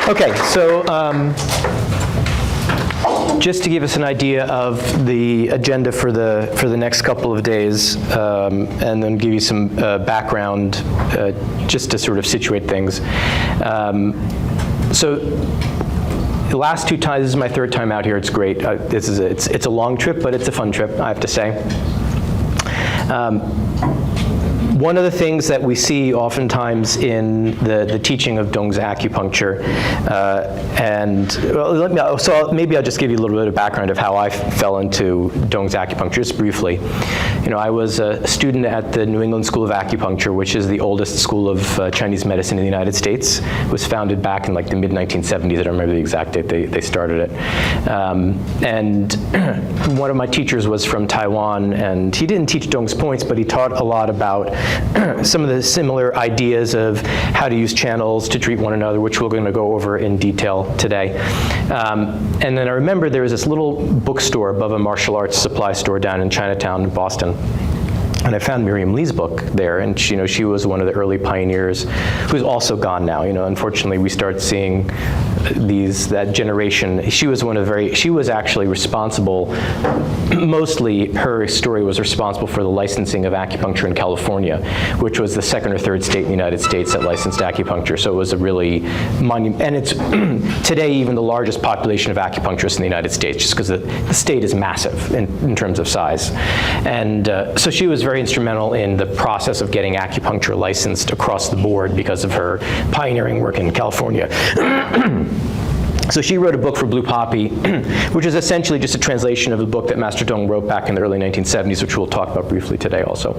Okay, so just to give us an idea of the agenda for the next couple of days, and then give you some background, just to sort of situate things. So the last 2 times, this is my 3rd time out here. It's great. It's a long trip, but it's a fun trip, I have to say. One of the things that we see oftentimes in the teaching of Tung's acupuncture, maybe I'll just give you a little bit of background of how I fell into Tung's acupuncture, just briefly. You know, I was a student at the New England School of Acupuncture, which is the oldest school of Chinese medicine in the United States. It was founded back in like the mid-1970s. I don't remember the exact date they started it. And one of my teachers was from Taiwan, and he didn't teach Tung's points, but he taught a lot about some of the similar ideas of how to use channels to treat one another, which we're going to go over in detail today. And then I remember there was this little bookstore above a martial arts supply store down in Chinatown in Boston. And I found Miriam Lee's book there, and she was one of the early pioneers, who's also gone now. Unfortunately, we start seeing that generation. She was she was actually responsible, mostly her story was responsible for the licensing of acupuncture in California, which was the 2nd or 3rd state in the United States that licensed acupuncture. So it was a really and it's today even the largest population of acupuncturists in the United States, just because the state is massive in terms of size. And so she was very instrumental in the process of getting acupuncture licensed across the board because of her pioneering work in California. So she wrote a book for Blue Poppy, which is essentially just a translation of the book that Master Tung wrote back in the early 1970s, which we'll talk about briefly today also.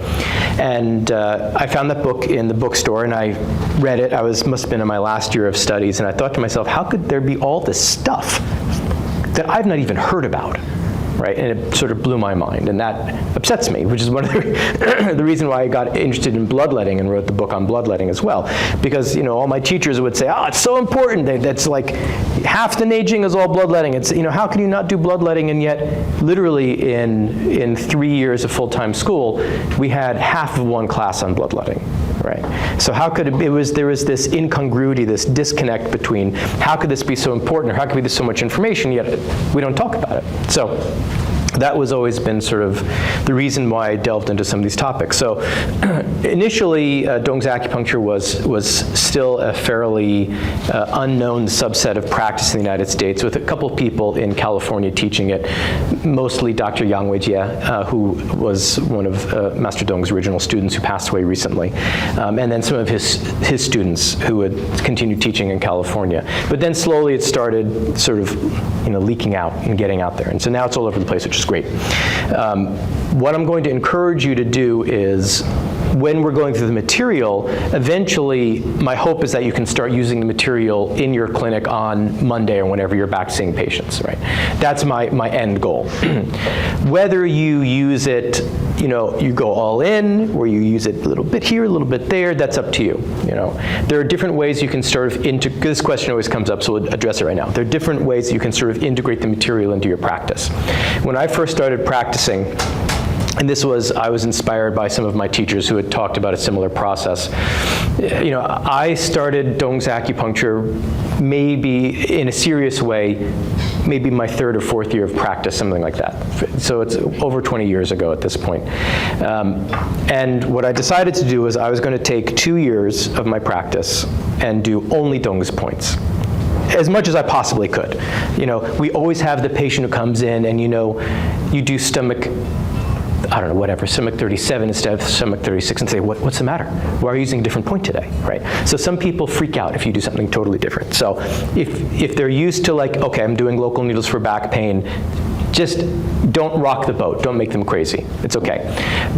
And I found that book in the bookstore, and I read it. must have been in my last year of studies, and I thought to myself, how could there be all this stuff that I've not even heard about? Right, and it sort of blew my mind, and that upsets me, which is one of the reason why I got interested in bloodletting and wrote the book on bloodletting as well, because all my teachers would say, it's so important. That's like half the Neijing is all bloodletting. It's how can you not do bloodletting? And yet, literally in 3 years of full-time school, we had half of one class on bloodletting. Right. So how could there was this incongruity, this disconnect between how could this be so important, or how could be so much information, yet we don't talk about it. So that was always been sort of the reason why I delved into some of these topics. So initially, Tung's acupuncture was still a fairly unknown subset of practice in the United States, with a couple people in California teaching it, mostly Dr. Yang Weijie, who was one of Master Tung's original students who passed away recently, and then some of his students who had continued teaching in California. But then slowly it started sort of leaking out and getting out there. And so now it's all over the place, which is great. What I'm going to encourage you to do is, when we're going through the material, eventually my hope is that you can start using the material in your clinic on Monday or whenever you're back seeing patients, right? That's my end goal. Whether you use it, you go all in, or you use it a little bit here, a little bit there, that's up to you. There are different ways you can sort of this question always comes up, so we'll address it right now. There are different ways you can sort of integrate the material into your practice. When I first started practicing, and I was inspired by some of my teachers who had talked about a similar process. I started Tung's acupuncture maybe in a serious way, maybe my 3rd or 4th year of practice, something like that. So it's over 20 years ago at this point. And what I decided to do was I was going to take 2 years of my practice and do only Tung's points, as much as I possibly could. We always have the patient who comes in and you do stomach, I don't know, whatever, stomach 37 instead of stomach 36, and say, what's the matter? Why are you using a different point today, right? So some people freak out if you do something totally different. So if they're used to okay, I'm doing local needles for back pain, just don't rock the boat. Don't make them crazy. It's okay.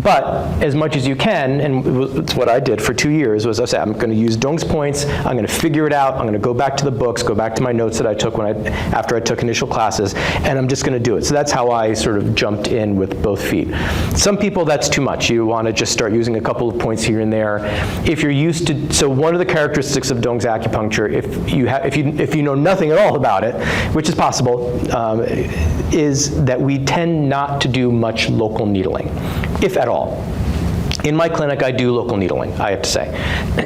But as much as you can, and it's what I did for 2 years, was I said, I'm going to use Tung's points. I'm going to figure it out. I'm going to go back to the books, go back to my notes that I took after I took initial classes, and I'm just going to do it. So that's how I sort of jumped in with both feet. Some people, that's too much. You want to just start using a couple of points here and there. If you're used to, so one of the characteristics of Tung's acupuncture, if you know nothing at all about it, which is possible, is that we tend not to do much local needling, if at all. In my clinic, I do local needling, I have to say,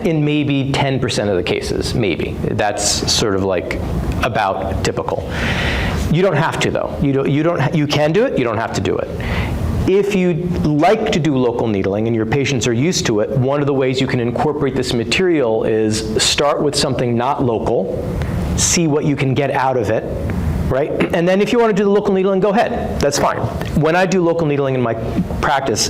in maybe 10% of the cases, maybe. That's sort of like about typical. You don't have to, though. You can do it, you don't have to do it. If you like to do local needling and your patients are used to it, one of the ways you can incorporate this material is start with something not local, see what you can get out of it, right? And then if you want to do the local needling, go ahead. That's fine. When I do local needling in my practice,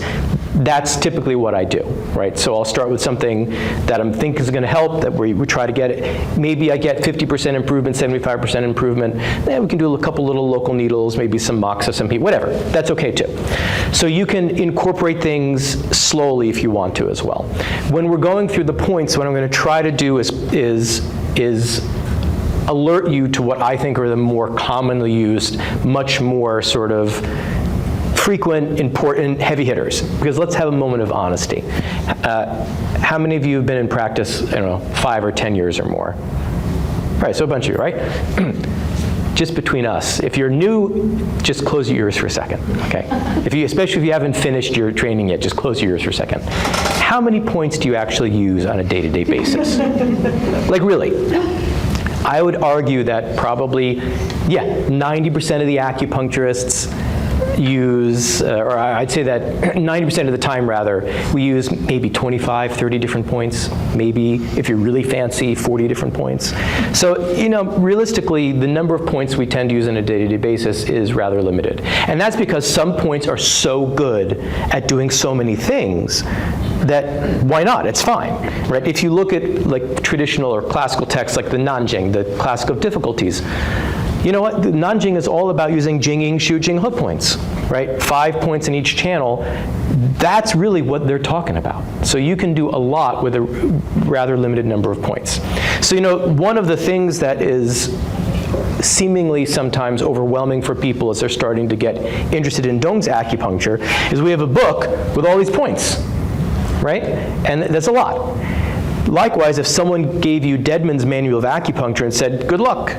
that's typically what I do, right? So I'll start with something that I think is going to help, that we try to get it. Maybe I get 50% improvement, 75% improvement. Then we can do a couple little local needles, maybe some moxa, some heat, whatever. That's okay too. So you can incorporate things slowly if you want to as well. When we're going through the points, what I'm going to try to do is alert you to what I think are the more commonly used, much more sort of frequent, important, heavy hitters. Because let's have a moment of honesty. How many of you have been in practice, I don't know, 5 or 10 years or more? Right, so a bunch of you, right? Just between us, if you're new, just close your ears for a second, okay? Especially if you haven't finished your training yet, just close your ears for a second. How many points do you actually use on a day-to-day basis? Like really? I would argue that probably, 90% of the acupuncturists use, or I'd say that 90% of the time rather, we use maybe 25, 30 different points, maybe, if you're really fancy, 40 different points. So, realistically, the number of points we tend to use on a day-to-day basis is rather limited. And that's because some points are so good at doing so many things that why not? It's fine, right? If you look at like traditional or classical texts like the Nanjing, the classic of difficulties, you know what? The Nanjing is all about using Jing, Shu, Jing hook points, right? 5 points in each channel. That's really what they're talking about. So you can do a lot with a rather limited number of points. So one of the things that is seemingly sometimes overwhelming for people as they're starting to get interested in Dong's acupuncture is we have a book with all these points, right? And that's a lot. Likewise, if someone gave you Deadman's Manual of Acupuncture and said, good luck,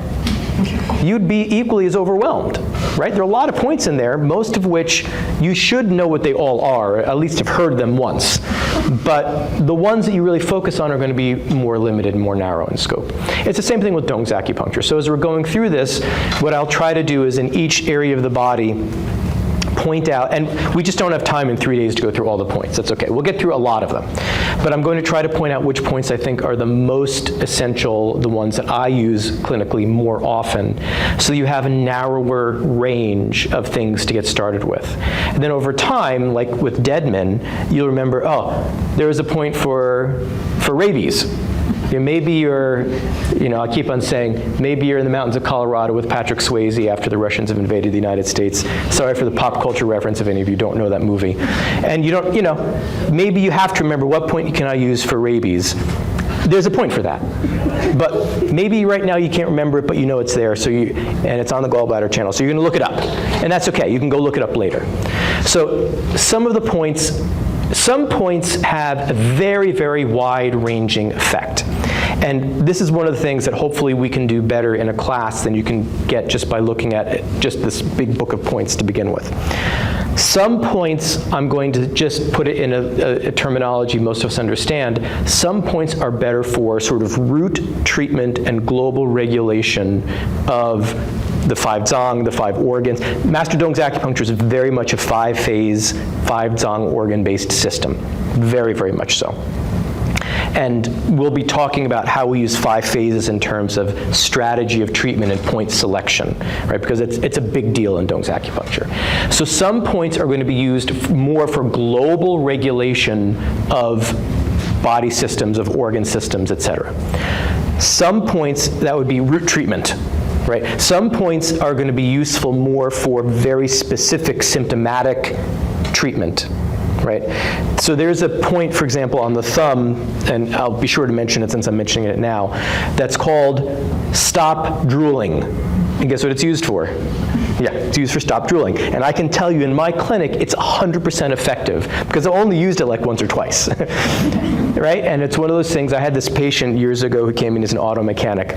you'd be equally as overwhelmed, right? There are a lot of points in there, most of which you should know what they all are, or at least have heard them once. But the ones that you really focus on are going to be more limited and more narrow in scope. It's the same thing with Dong's acupuncture. So as we're going through this, what I'll try to do is in each area of the body, point out, and we just don't have time in 3 days to go through all the points. That's okay. We'll get through a lot of them. But I'm going to try to point out which points I think are the most essential, the ones that I use clinically more often, so you have a narrower range of things to get started with. And then over time, like with Deadman, you'll remember, there was a point for rabies. Maybe you're, I keep on saying, maybe you're in the mountains of Colorado with Patrick Swayze after the Russians have invaded the United States. Sorry for the pop culture reference if any of you don't know that movie. And you don't, maybe you have to remember what point can I use for rabies. There's a point for that. But maybe right now you can't remember it, but you know it's there, and it's on the gallbladder channel, so you're going to look it up. And that's okay. You can go look it up later. So some of the points, some points have a very, very wide-ranging effect. And this is one of the things that hopefully we can do better in a class than you can get just by looking at just this big book of points to begin with. Some points, I'm going to just put it in a terminology most of us understand. Some points are better for sort of root treatment and global regulation of the 5 Zang, the 5 organs. Master Dong's acupuncture is very much a 5-phase, 5 Zang organ-based system. Very, very much so. And we'll be talking about how we use 5 phases in terms of strategy of treatment and point selection, right? Because it's a big deal in Dong's acupuncture. So some points are going to be used more for global regulation of body systems, of organ systems, et cetera. Some points, that would be root treatment. Right? Some points are going to be useful more for very specific symptomatic treatment. Right? So there's a point, for example, on the thumb, and I'll be sure to mention it since I'm mentioning it now, that's called stop drooling. And guess what it's used for? Yeah, it's used for stop drooling. And I can tell you in my clinic, it's 100% effective because I've only used it like once or twice. Right? And it's one of those things, I had this patient years ago who came in as an auto mechanic.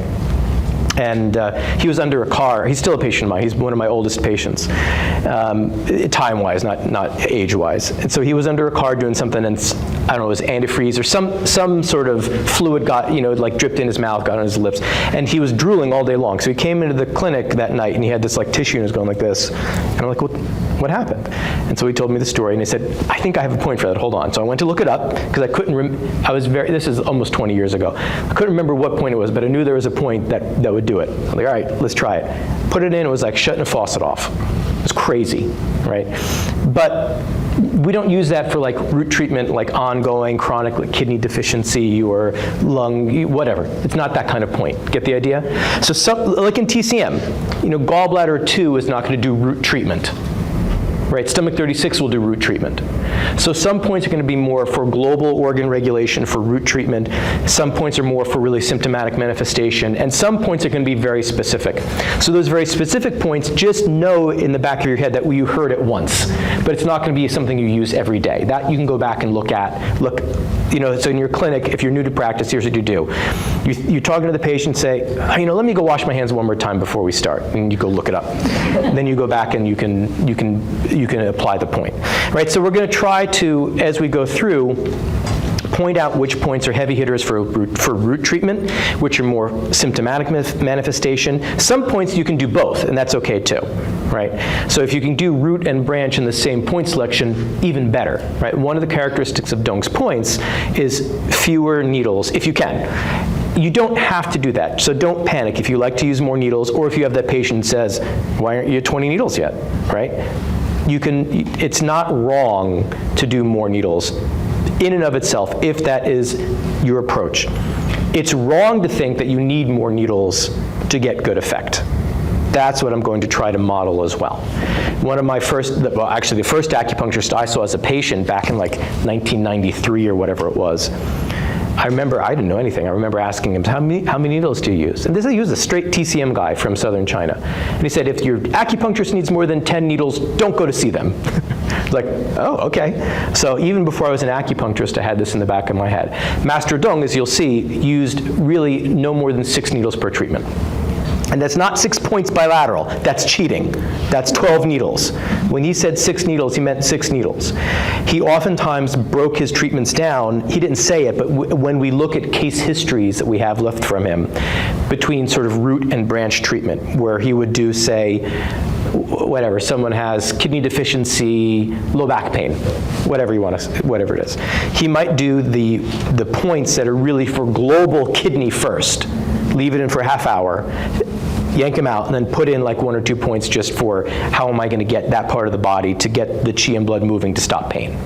And he was under a car. He's still a patient of mine. He's one of my oldest patients. time-wise, not age-wise. And so he was under a car doing something, and I don't know, it was antifreeze or some sort of fluid got, like dripped in his mouth, got on his lips, and he was drooling all day long. So he came into the clinic that night, and he had this like tissue, and it was going like this. And I'm like, what happened? And so he told me the story, and he said, I think I have a point for that, hold on. So I went to look it up, because I couldn't, this is almost 20 years ago. I couldn't remember what point it was, but I knew there was a point that would do it. I'm like, all right, let's try it. Put it in, it was like shutting a faucet off. It was crazy, right? But we don't use that for like root treatment, like ongoing chronic like kidney deficiency or lung, whatever. It's not that kind of point. Get the idea? So like in TCM, gallbladder 2 is not going to do root treatment. Right, stomach 36 will do root treatment. So some points are going to be more for global organ regulation, for root treatment. Some points are more for really symptomatic manifestation. And some points are going to be very specific. So those very specific points, just know in the back of your head that you heard it once. But it's not going to be something you use every day. That you can go back and look at. So in your clinic, if you're new to practice, here's what you do. You're talking to the patient, say, let me go wash my hands one more time before we start. And you go look it up. Then you go back and you can apply the point, right? So we're going to try to, as we go through, point out which points are heavy hitters for root treatment, which are more symptomatic manifestation. Some points you can do both, and that's okay too, right? So if you can do root and branch in the same point selection, even better, right? One of the characteristics of Dong's points is fewer needles, if you can. You don't have to do that, so don't panic if you like to use more needles, or if you have that patient who says, why aren't you at 20 needles yet, right? It's not wrong to do more needles in and of itself if that is your approach. It's wrong to think that you need more needles to get good effect. That's what I'm going to try to model as well. One of my first, the first acupuncturist I saw as a patient back in like 1993 or whatever it was, I remember, I didn't know anything. I remember asking him, how many needles do you use? And he was a straight TCM guy from southern China. And he said, if your acupuncturist needs more than 10 needles, don't go to see them. It's like, oh, okay. So even before I was an acupuncturist, I had this in the back of my head. Master Tung, as you'll see, used really no more than 6 needles per treatment. And that's not 6 points bilateral. That's cheating. That's 12 needles. When he said 6 needles, he meant 6 needles. He oftentimes broke his treatments down. He didn't say it, but when we look at case histories that we have left from him, between sort of root and branch treatment, where he would do, say, whatever, someone has kidney deficiency, low back pain, whatever it is. He might do the points that are really for global kidney first, leave it in for a half hour, yank them out, and then put in like 1 or 2 points just for how am I going to get that part of the body to get the chi and blood moving to stop pain,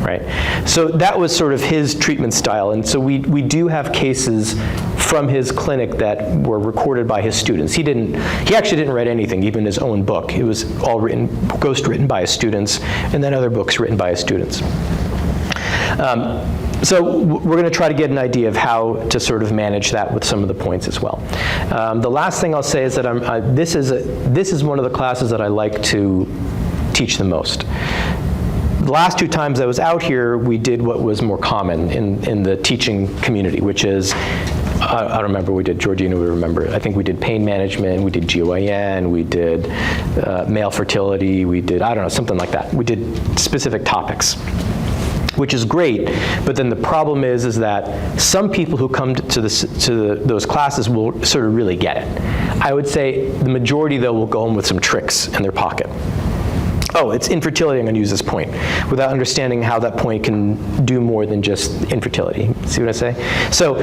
right? So that was sort of his treatment style, and so we do have cases from his clinic that were recorded by his students. He actually didn't write anything, even his own book. It was all ghost-written by his students, and then other books written by his students. So we're going to try to get an idea of how to sort of manage that with some of the points as well. The last thing I'll say is that this is one of the classes that I like to teach the most. The last 2 times I was out here, we did what was more common in the teaching community, which is, I don't remember what we did, Georgina would remember. I think we did pain management, we did GYN, we did male fertility, we did, I don't know, something like that. We did specific topics, which is great, but then the problem is that some people who come to those classes will sort of really get it. I would say the majority, though, will go home with some tricks in their pocket. Oh, it's infertility, I'm going to use this point, without understanding how that point can do more than just infertility. See what I say? So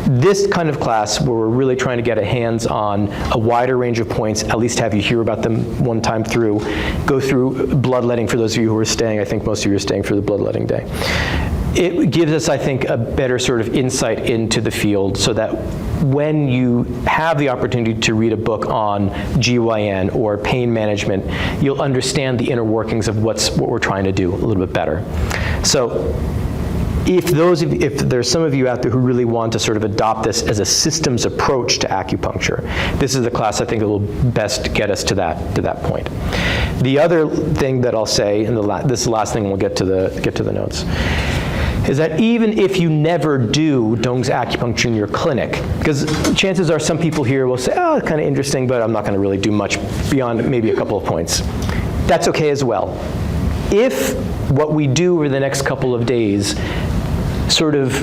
this kind of class where we're really trying to get a hands on a wider range of points, at least have you hear about them one time through, go through bloodletting for those of you who are staying. I think most of you are staying for the bloodletting day. It gives us, I think, a better sort of insight into the field so that when you have the opportunity to read a book on GYN or pain management, you'll understand the inner workings of what we're trying to do a little bit better. So if there's some of you out there who really want to sort of adopt this as a systems approach to acupuncture, this is the class I think that will best get us to that point. The other thing that I'll say, and this is the last thing, and we'll get to the notes, is that even if you never do Dong's acupuncture in your clinic, because chances are some people here will say, oh, it's kind of interesting, but I'm not going to really do much beyond maybe a couple of points. that's okay as well. If what we do over the next couple of days sort of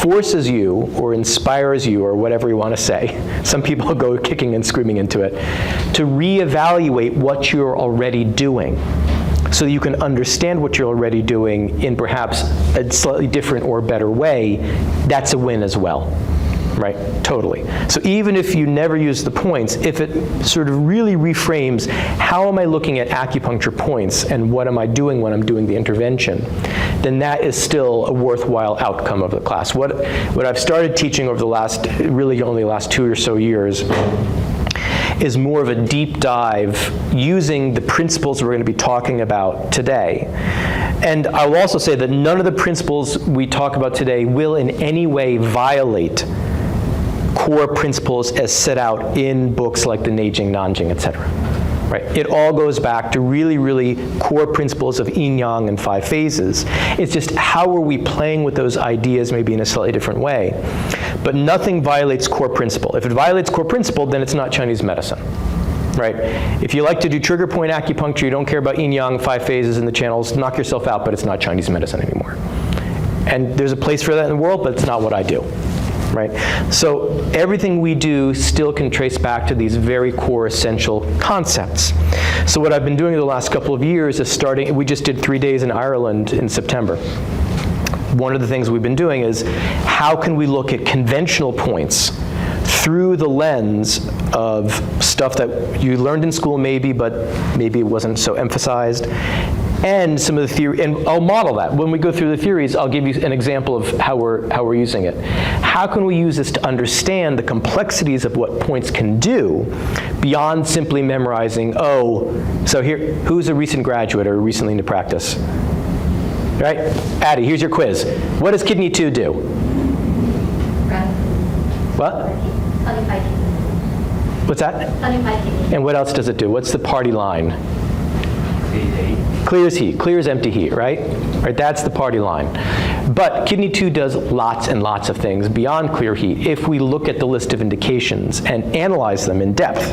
forces you or inspires you or whatever you want to say, some people go kicking and screaming into it, to reevaluate what you're already doing so you can understand what you're already doing in perhaps a slightly different or better way, that's a win as well. Right, totally. So even if you never use the points, if it sort of really reframes, how am I looking at acupuncture points and what am I doing when I'm doing the intervention, then that is still a worthwhile outcome of the class. What I've started teaching over the last, really only the last 2 or so years, is more of a deep dive using the principles we're going to be talking about today. And I will also say that none of the principles we talk about today will in any way violate core principles as set out in books like the Neijing, Nanjing, etc. Right? It all goes back to really, really core principles of yin-yang and 5 phases. It's just how are we playing with those ideas maybe in a slightly different way. But nothing violates core principle. If it violates core principle, then it's not Chinese medicine. Right? If you like to do trigger point acupuncture, you don't care about yin-yang, 5 phases in the channels, knock yourself out, but it's not Chinese medicine anymore. And there's a place for that in the world, but it's not what I do. Right? So everything we do still can trace back to these very core essential concepts. So what I've been doing the last couple of years is we just did 3 days in Ireland in September. One of the things we've been doing is how can we look at conventional points through the lens of stuff that you learned in school maybe, but maybe it wasn't so emphasized, and some of the theory, and I'll model that. When we go through the theories, I'll give you an example of how we're using it. How can we use this to understand the complexities of what points can do beyond simply memorizing, so here, who's a recent graduate or recently into practice? Right? Addie, here's your quiz. What does kidney 2 do? What? What's that? And what else does it do? What's the party line? Clears heat, clears empty heat, right? Right, that's the party line. But kidney 2 does lots and lots of things beyond clear heat if we look at the list of indications and analyze them in depth,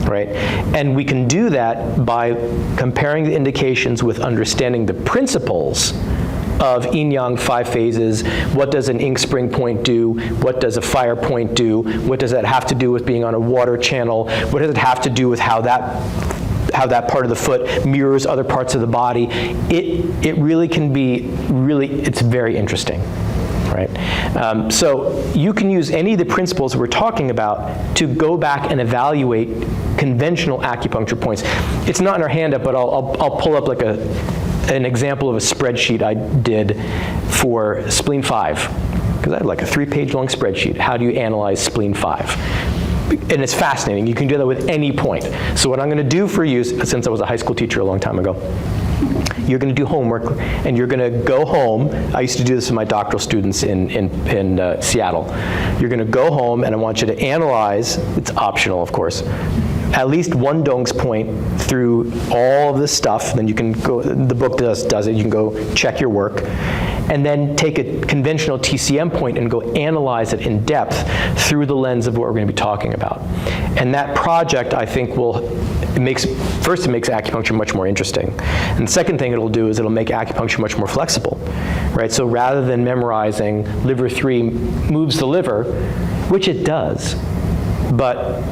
right? And we can do that by comparing the indications with understanding the principles of yin-yang 5 phases. What does an ink spring point do? What does a fire point do? What does that have to do with being on a water channel? What does it have to do with how that part of the foot mirrors other parts of the body? It really can be, it's very interesting, right? So you can use any of the principles we're talking about to go back and evaluate conventional acupuncture points. It's not in our handout, but I'll pull up like an example of a spreadsheet I did for spleen 5, because I had like a 3-page long spreadsheet. How do you analyze spleen 5? And it's fascinating. You can do that with any point. So what I'm going to do for you, since I was a high school teacher a long time ago, you're going to do homework, and you're going to go home. I used to do this with my doctoral students in Seattle. You're going to go home, and I want you to analyze, it's optional, of course, at least one Dong's point through all of this stuff. Then you can go, the book does it, you can go check your work, and then take a conventional TCM point and go analyze it in depth through the lens of what we're going to be talking about. And that project, I think, it makes acupuncture much more interesting. And the second thing it'll do is it'll make acupuncture much more flexible, right? So rather than memorizing liver 3 moves the liver, which it does, but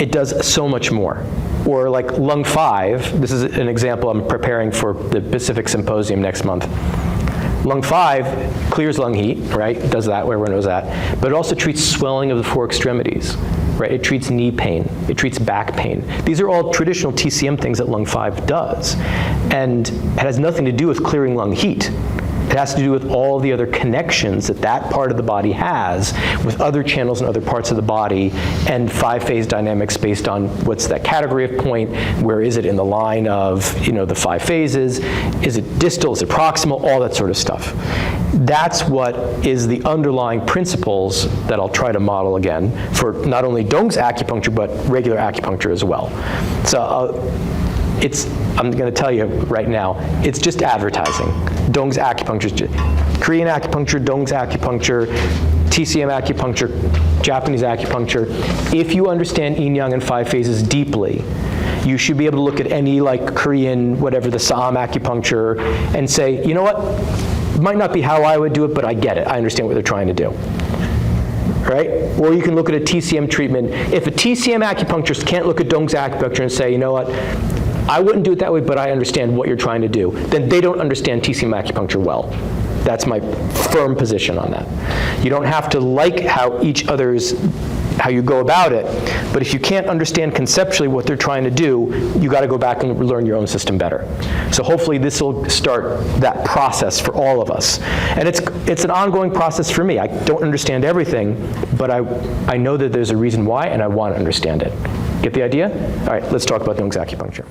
it does so much more. Or like lung 5, this is an example I'm preparing for the Pacific Symposium next month. Lung 5 clears lung heat, right? It does that, everyone knows that. But it also treats swelling of the 4 extremities, right? It treats knee pain. It treats back pain. These are all traditional TCM things that lung 5 does. And it has nothing to do with clearing lung heat. It has to do with all the other connections that part of the body has with other channels and other parts of the body, and 5-phase dynamics based on what's that category of point, where is it in the line of the 5 phases, is it distal, is it proximal, all that sort of stuff. That's what is the underlying principles that I'll try to model again for not only Dong's acupuncture, but regular acupuncture as well. So I'm going to tell you right now, it's just advertising. Dong's acupuncture, Korean acupuncture, Dong's acupuncture, TCM acupuncture, Japanese acupuncture. If you understand yin-yang and 5 phases deeply, You should be able to look at any like Korean, whatever, the Saam acupuncture, and say, you know what, it might not be how I would do it, but I get it. I understand what they're trying to do. Right? Or you can look at a TCM treatment. If a TCM acupuncturist can't look at Dong's acupuncture and say, you know what, I wouldn't do it that way, but I understand what you're trying to do, then they don't understand TCM acupuncture well. That's my firm position on that. You don't have to like how how you go about it, but if you can't understand conceptually what they're trying to do, you got to go back and learn your own system better. So hopefully this will start that process for all of us. And it's an ongoing process for me. I don't understand everything, but I know that there's a reason why, and I want to understand it. Get the idea? All right, let's talk about Tung's acupuncture.